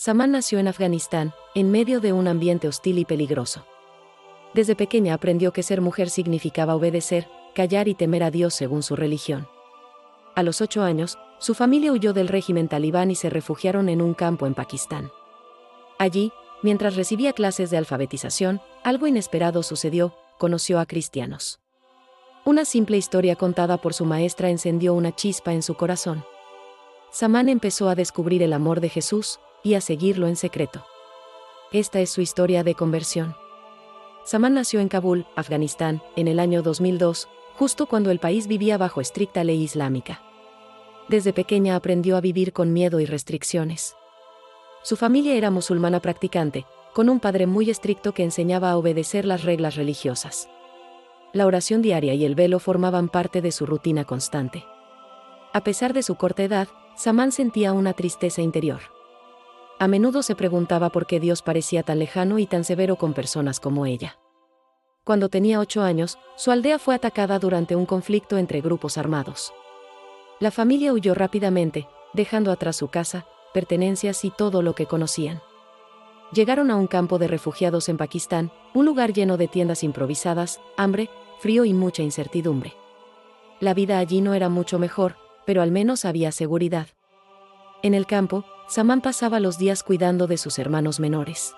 Saman nació en Afganistán, en medio de un ambiente hostil y peligroso. Desde pequeña aprendió que ser mujer significaba obedecer, callar y temer a Dios según su religión. A los 8 años, su familia huyó del régimen talibán y se refugiaron en un campo en Pakistán. Allí, mientras recibía clases de alfabetización, algo inesperado sucedió: conoció a cristianos. Una simple historia contada por su maestra encendió una chispa en su corazón. Saman empezó a descubrir el amor de Jesús y a seguirlo en secreto. Esta es su historia de conversión. Saman nació en Kabul, Afganistán, en el año 2002, justo cuando el país vivía bajo estricta ley islámica. Desde pequeña aprendió a vivir con miedo y restricciones. Su familia era musulmana practicante, con un padre muy estricto que enseñaba a obedecer las reglas religiosas. La oración diaria y el velo formaban parte de su rutina constante. A pesar de su corta edad, Saman sentía una tristeza interior. A menudo se preguntaba por qué Dios parecía tan lejano y tan severo con personas como ella. Cuando tenía 8 años, su aldea fue atacada durante un conflicto entre grupos armados. La familia huyó rápidamente, dejando atrás su casa, pertenencias y todo lo que conocían. Llegaron a un campo de refugiados en Pakistán, un lugar lleno de tiendas improvisadas, hambre, frío y mucha incertidumbre. La vida allí no era mucho mejor, pero al menos había seguridad. En el campo, Saman pasaba los días cuidando de sus hermanos menores.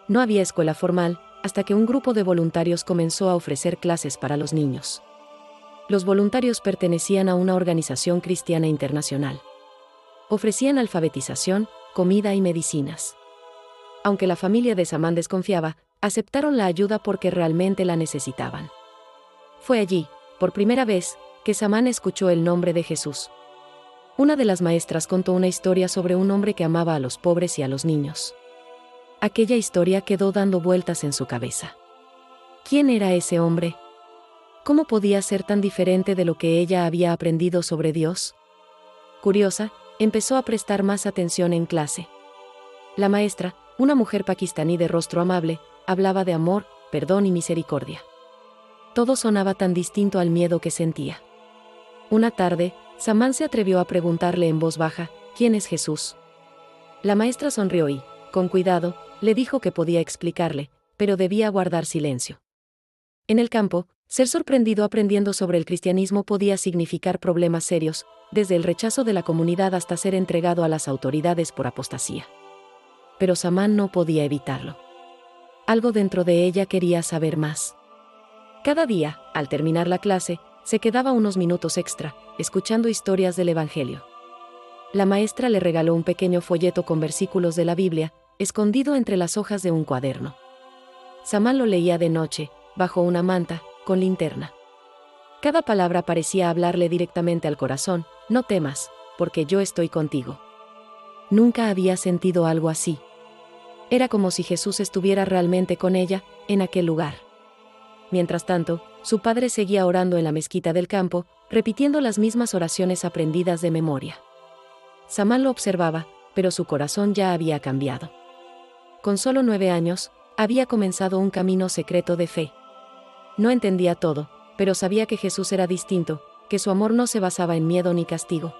No había escuela formal, hasta que un grupo de voluntarios comenzó a ofrecer clases para los niños. Los voluntarios pertenecían a una organización cristiana internacional. Ofrecían alfabetización, comida y medicinas. Aunque la familia de Saman desconfiaba, aceptaron la ayuda porque realmente la necesitaban. Fue allí, por primera vez, que Saman escuchó el nombre de Jesús. Una de las maestras contó una historia sobre un hombre que amaba a los pobres y a los niños. Aquella historia quedó dando vueltas en su cabeza. ¿Quién era ese hombre? ¿Cómo podía ser tan diferente de lo que ella había aprendido sobre Dios? Curiosa, empezó a prestar más atención en clase. La maestra, una mujer pakistaní de rostro amable, hablaba de amor, perdón y misericordia. Todo sonaba tan distinto al miedo que sentía. Una tarde, Saman se atrevió a preguntarle en voz baja: ¿quién es Jesús? La maestra sonrió y, con cuidado, le dijo que podía explicarle, pero debía guardar silencio. En el campo, ser sorprendido aprendiendo sobre el cristianismo podía significar problemas serios, desde el rechazo de la comunidad hasta ser entregado a las autoridades por apostasía. Pero Saman no podía evitarlo. Algo dentro de ella quería saber más. Cada día, al terminar la clase, se quedaba unos minutos extra, escuchando historias del Evangelio. La maestra le regaló un pequeño folleto con versículos de la Biblia, escondido entre las hojas de un cuaderno. Saman lo leía de noche, bajo una manta, con linterna. Cada palabra parecía hablarle directamente al corazón: no temas, porque yo estoy contigo. Nunca había sentido algo así. Era como si Jesús estuviera realmente con ella, en aquel lugar. Mientras tanto, su padre seguía orando en la mezquita del campo, repitiendo las mismas oraciones aprendidas de memoria. Saman lo observaba, pero su corazón ya había cambiado. Con solo 9 años, había comenzado un camino secreto de fe. No entendía todo, pero sabía que Jesús era distinto, que su amor no se basaba en miedo ni castigo.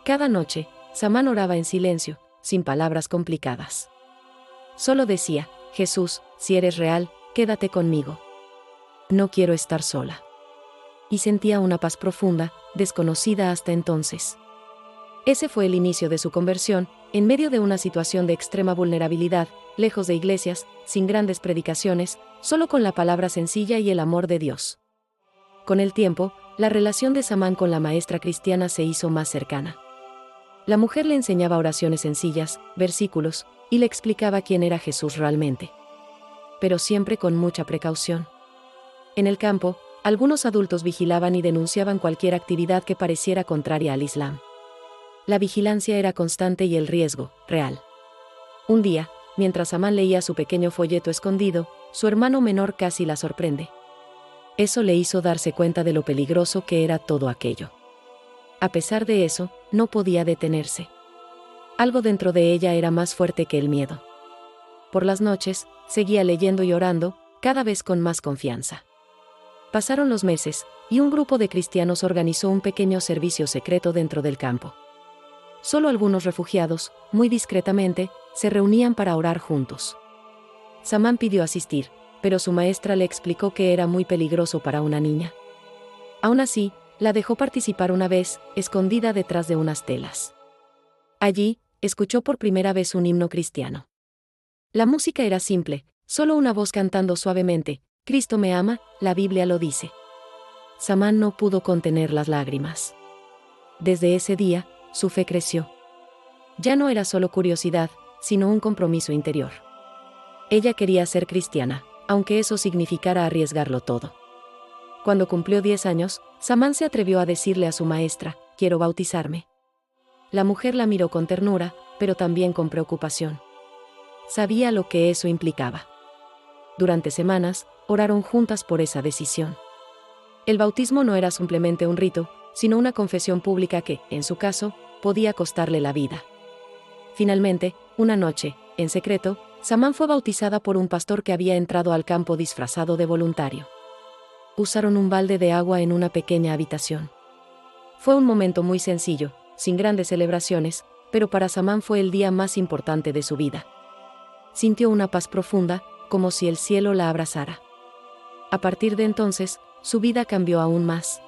Cada noche, Saman oraba en silencio, sin palabras complicadas. Solo decía: Jesús, si eres real, quédate conmigo. No quiero estar sola. Y sentía una paz profunda, desconocida hasta entonces. Ese fue el inicio de su conversión, en medio de una situación de extrema vulnerabilidad, lejos de iglesias, sin grandes predicaciones, solo con la palabra sencilla y el amor de Dios. Con el tiempo, la relación de Saman con la maestra cristiana se hizo más cercana. La mujer le enseñaba oraciones sencillas, versículos, y le explicaba quién era Jesús realmente. Pero siempre con mucha precaución. En el campo, algunos adultos vigilaban y denunciaban cualquier actividad que pareciera contraria al Islam. La vigilancia era constante y el riesgo, real. Un día, mientras Saman leía su pequeño folleto escondido, su hermano menor casi la sorprende. Eso le hizo darse cuenta de lo peligroso que era todo aquello. A pesar de eso, no podía detenerse. Algo dentro de ella era más fuerte que el miedo. Por las noches, seguía leyendo y orando, cada vez con más confianza. Pasaron los meses, y un grupo de cristianos organizó un pequeño servicio secreto dentro del campo. Solo algunos refugiados, muy discretamente, se reunían para orar juntos. Samán pidió asistir, pero su maestra le explicó que era muy peligroso para una niña. Aún así, la dejó participar una vez, escondida detrás de unas telas. Allí, escuchó por primera vez un himno cristiano. La música era simple, solo una voz cantando suavemente: Cristo me ama, la Biblia lo dice. Samán no pudo contener las lágrimas. Desde ese día, su fe creció. Ya no era solo curiosidad, sino un compromiso interior. Ella quería ser cristiana, aunque eso significara arriesgarlo todo. Cuando cumplió 10 años, Samán se atrevió a decirle a su maestra: quiero bautizarme. La mujer la miró con ternura, pero también con preocupación. Sabía lo que eso implicaba. Durante semanas, oraron juntas por esa decisión. El bautismo no era simplemente un rito, sino una confesión pública que, en su caso, podía costarle la vida. Finalmente, una noche, en secreto, Samán fue bautizada por un pastor que había entrado al campo disfrazado de voluntario. Usaron un balde de agua en una pequeña habitación. Fue un momento muy sencillo, sin grandes celebraciones, pero para Samán fue el día más importante de su vida. Sintió una paz profunda, como si el cielo la abrazara. A partir de entonces, su vida cambió aún más.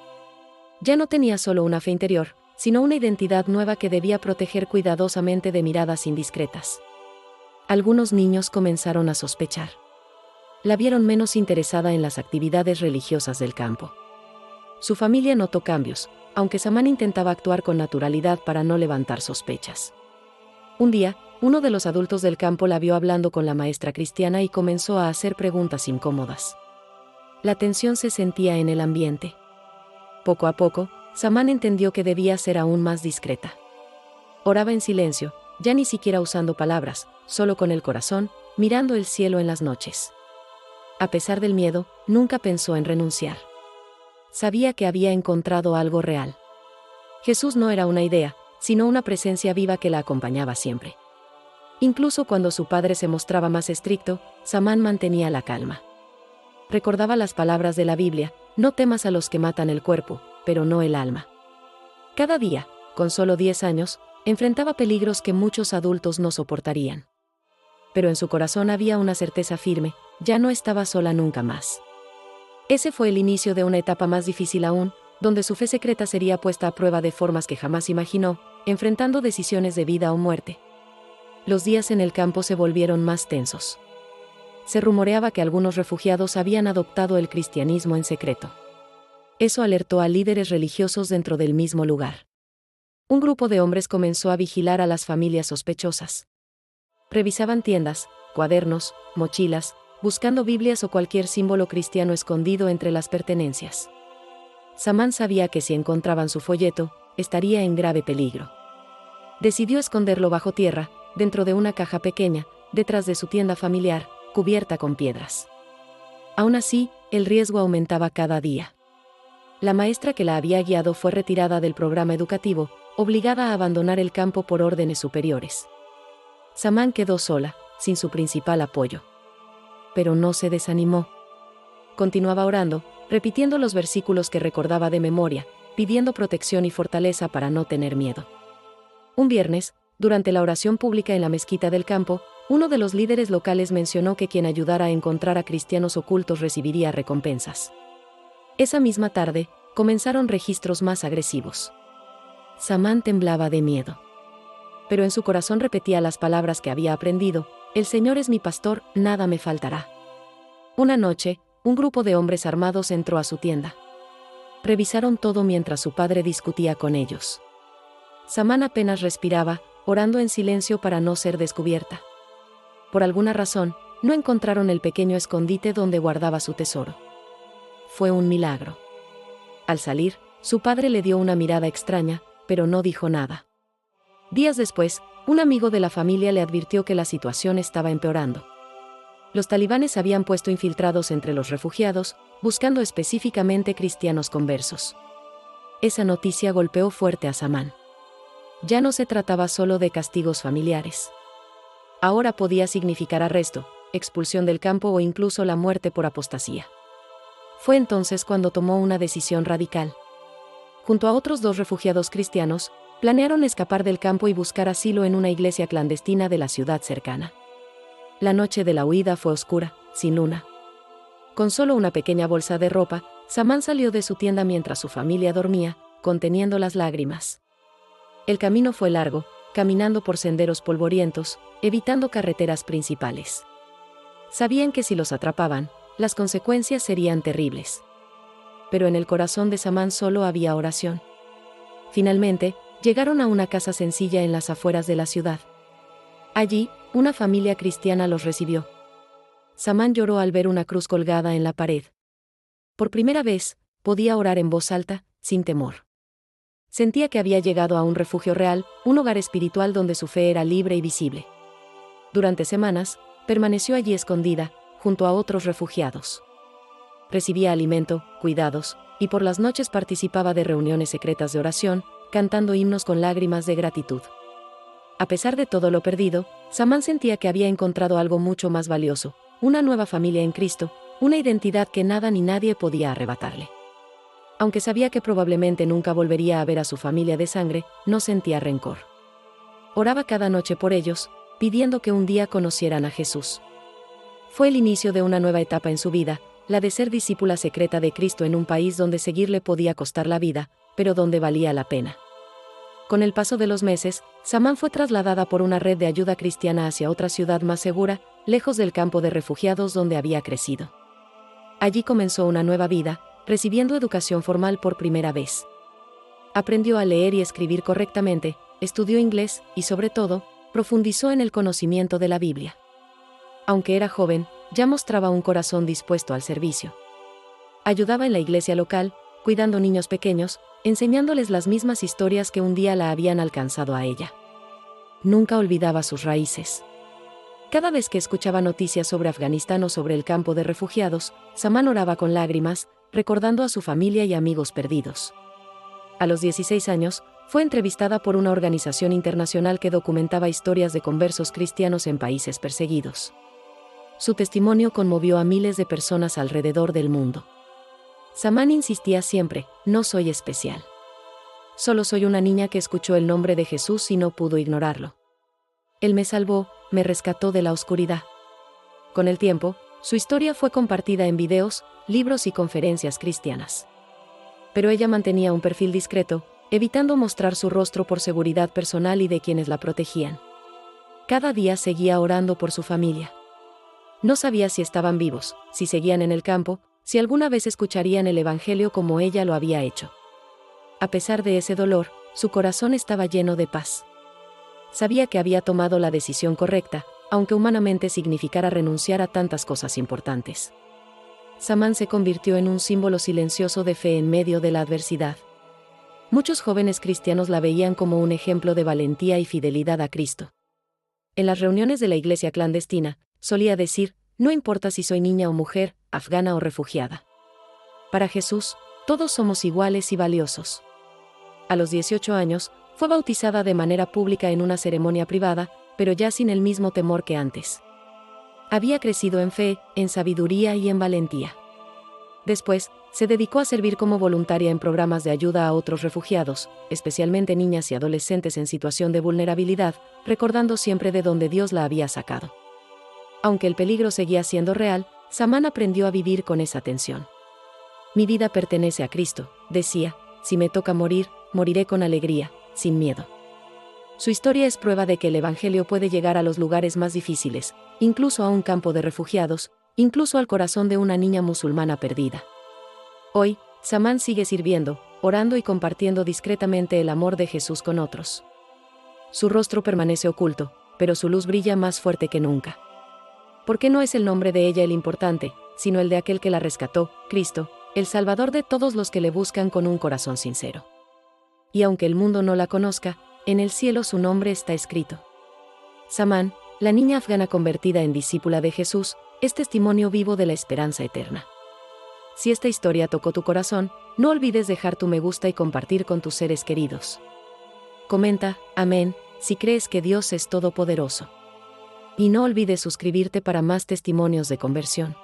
Ya no tenía solo una fe interior, sino una identidad nueva que debía proteger cuidadosamente de miradas indiscretas. Algunos niños comenzaron a sospechar. La vieron menos interesada en las actividades religiosas del campo. Su familia notó cambios, aunque Samán intentaba actuar con naturalidad para no levantar sospechas. Un día, uno de los adultos del campo la vio hablando con la maestra cristiana y comenzó a hacer preguntas incómodas. La tensión se sentía en el ambiente. Poco a poco, Samán entendió que debía ser aún más discreta. Oraba en silencio, ya ni siquiera usando palabras, solo con el corazón, mirando el cielo en las noches. A pesar del miedo, nunca pensó en renunciar. Sabía que había encontrado algo real. Jesús no era una idea, sino una presencia viva que la acompañaba siempre. Incluso cuando su padre se mostraba más estricto, Samán mantenía la calma. Recordaba las palabras de la Biblia: no temas a los que matan el cuerpo, pero no el alma. Cada día, con solo 10 años, enfrentaba peligros que muchos adultos no soportarían. Pero en su corazón había una certeza firme: ya no estaba sola nunca más. Ese fue el inicio de una etapa más difícil aún, donde su fe secreta sería puesta a prueba de formas que jamás imaginó, enfrentando decisiones de vida o muerte. Los días en el campo se volvieron más tensos. Se rumoreaba que algunos refugiados habían adoptado el cristianismo en secreto. Eso alertó a líderes religiosos dentro del mismo lugar. Un grupo de hombres comenzó a vigilar a las familias sospechosas. Revisaban tiendas, cuadernos, mochilas, buscando Biblias o cualquier símbolo cristiano escondido entre las pertenencias. Samán sabía que si encontraban su folleto, estaría en grave peligro. Decidió esconderlo bajo tierra, dentro de una caja pequeña, detrás de su tienda familiar, cubierta con piedras. Aún así, el riesgo aumentaba cada día. La maestra que la había guiado fue retirada del programa educativo, obligada a abandonar el campo por órdenes superiores. Samán quedó sola, sin su principal apoyo. Pero no se desanimó. Continuaba orando, repitiendo los versículos que recordaba de memoria, pidiendo protección y fortaleza para no tener miedo. Un viernes, durante la oración pública en la mezquita del campo, uno de los líderes locales mencionó que quien ayudara a encontrar a cristianos ocultos recibiría recompensas. Esa misma tarde, comenzaron registros más agresivos. Samán temblaba de miedo. Pero en su corazón repetía las palabras que había aprendido: el Señor es mi pastor, nada me faltará. Una noche, un grupo de hombres armados entró a su tienda. Revisaron todo mientras su padre discutía con ellos. Samán apenas respiraba, orando en silencio para no ser descubierta. Por alguna razón, no encontraron el pequeño escondite donde guardaba su tesoro. Fue un milagro. Al salir, su padre le dio una mirada extraña, pero no dijo nada. Días después, un amigo de la familia le advirtió que la situación estaba empeorando. Los talibanes habían puesto infiltrados entre los refugiados, buscando específicamente cristianos conversos. Esa noticia golpeó fuerte a Samán. Ya no se trataba solo de castigos familiares. Ahora podía significar arresto, expulsión del campo o incluso la muerte por apostasía. Fue entonces cuando tomó una decisión radical. Junto a otros 2 refugiados cristianos, planearon escapar del campo y buscar asilo en una iglesia clandestina de la ciudad cercana. La noche de la huida fue oscura, sin luna. Con solo una pequeña bolsa de ropa, Samán salió de su tienda mientras su familia dormía, conteniendo las lágrimas. El camino fue largo, caminando por senderos polvorientos, evitando carreteras principales. Sabían que si los atrapaban, las consecuencias serían terribles. Pero en el corazón de Samán solo había oración. Finalmente, llegaron a una casa sencilla en las afueras de la ciudad. Allí, una familia cristiana los recibió. Samán lloró al ver una cruz colgada en la pared. Por primera vez, podía orar en voz alta, sin temor. Sentía que había llegado a un refugio real, un hogar espiritual donde su fe era libre y visible. Durante semanas, permaneció allí escondida, junto a otros refugiados. Recibía alimento, cuidados, y por las noches participaba de reuniones secretas de oración, cantando himnos con lágrimas de gratitud. A pesar de todo lo perdido, Samán sentía que había encontrado algo mucho más valioso, una nueva familia en Cristo, una identidad que nada ni nadie podía arrebatarle. Aunque sabía que probablemente nunca volvería a ver a su familia de sangre, no sentía rencor. Oraba cada noche por ellos, pidiendo que un día conocieran a Jesús. Fue el inicio de una nueva etapa en su vida, la de ser discípula secreta de Cristo en un país donde seguirle podía costar la vida, pero donde valía la pena. Con el paso de los meses, Samán fue trasladada por una red de ayuda cristiana hacia otra ciudad más segura, lejos del campo de refugiados donde había crecido. Allí comenzó una nueva vida, recibiendo educación formal por primera vez. Aprendió a leer y escribir correctamente, estudió inglés y, sobre todo, profundizó en el conocimiento de la Biblia. Aunque era joven, ya mostraba un corazón dispuesto al servicio. Ayudaba en la iglesia local, cuidando niños pequeños, enseñándoles las mismas historias que un día la habían alcanzado a ella. Nunca olvidaba sus raíces. Cada vez que escuchaba noticias sobre Afganistán o sobre el campo de refugiados, Samán oraba con lágrimas, recordando a su familia y amigos perdidos. A los 16 años, fue entrevistada por una organización internacional que documentaba historias de conversos cristianos en países perseguidos. Su testimonio conmovió a miles de personas alrededor del mundo. Samán insistía siempre: no soy especial. Solo soy una niña que escuchó el nombre de Jesús y no pudo ignorarlo. Él me salvó, me rescató de la oscuridad. Con el tiempo, su historia fue compartida en videos, libros y conferencias cristianas. Pero ella mantenía un perfil discreto, evitando mostrar su rostro por seguridad personal y de quienes la protegían. Cada día seguía orando por su familia. No sabía si estaban vivos, si seguían en el campo, si alguna vez escucharían el Evangelio como ella lo había hecho. A pesar de ese dolor, su corazón estaba lleno de paz. Sabía que había tomado la decisión correcta, aunque humanamente significara renunciar a tantas cosas importantes. Samán se convirtió en un símbolo silencioso de fe en medio de la adversidad. Muchos jóvenes cristianos la veían como un ejemplo de valentía y fidelidad a Cristo. En las reuniones de la iglesia clandestina, solía decir: no importa si soy niña o mujer, afgana o refugiada. Para Jesús, todos somos iguales y valiosos. A los 18 años, fue bautizada de manera pública en una ceremonia privada, pero ya sin el mismo temor que antes. Había crecido en fe, en sabiduría y en valentía. Después, se dedicó a servir como voluntaria en programas de ayuda a otros refugiados, especialmente niñas y adolescentes en situación de vulnerabilidad, recordando siempre de dónde Dios la había sacado. Aunque el peligro seguía siendo real, Samán aprendió a vivir con esa tensión. Mi vida pertenece a Cristo, decía: si me toca morir, moriré con alegría, sin miedo. Su historia es prueba de que el Evangelio puede llegar a los lugares más difíciles, incluso a un campo de refugiados, incluso al corazón de una niña musulmana perdida. Hoy, Samán sigue sirviendo, orando y compartiendo discretamente el amor de Jesús con otros. Su rostro permanece oculto, pero su luz brilla más fuerte que nunca. Porque no es el nombre de ella el importante, sino el de aquel que la rescató, Cristo, el Salvador de todos los que le buscan con un corazón sincero. Y aunque el mundo no la conozca, en el cielo su nombre está escrito. Samán, la niña afgana convertida en discípula de Jesús, es testimonio vivo de la esperanza eterna. Si esta historia tocó tu corazón, no olvides dejar tu me gusta y compartir con tus seres queridos. Comenta, amén, si crees que Dios es todopoderoso. Y no olvides suscribirte para más testimonios de conversión.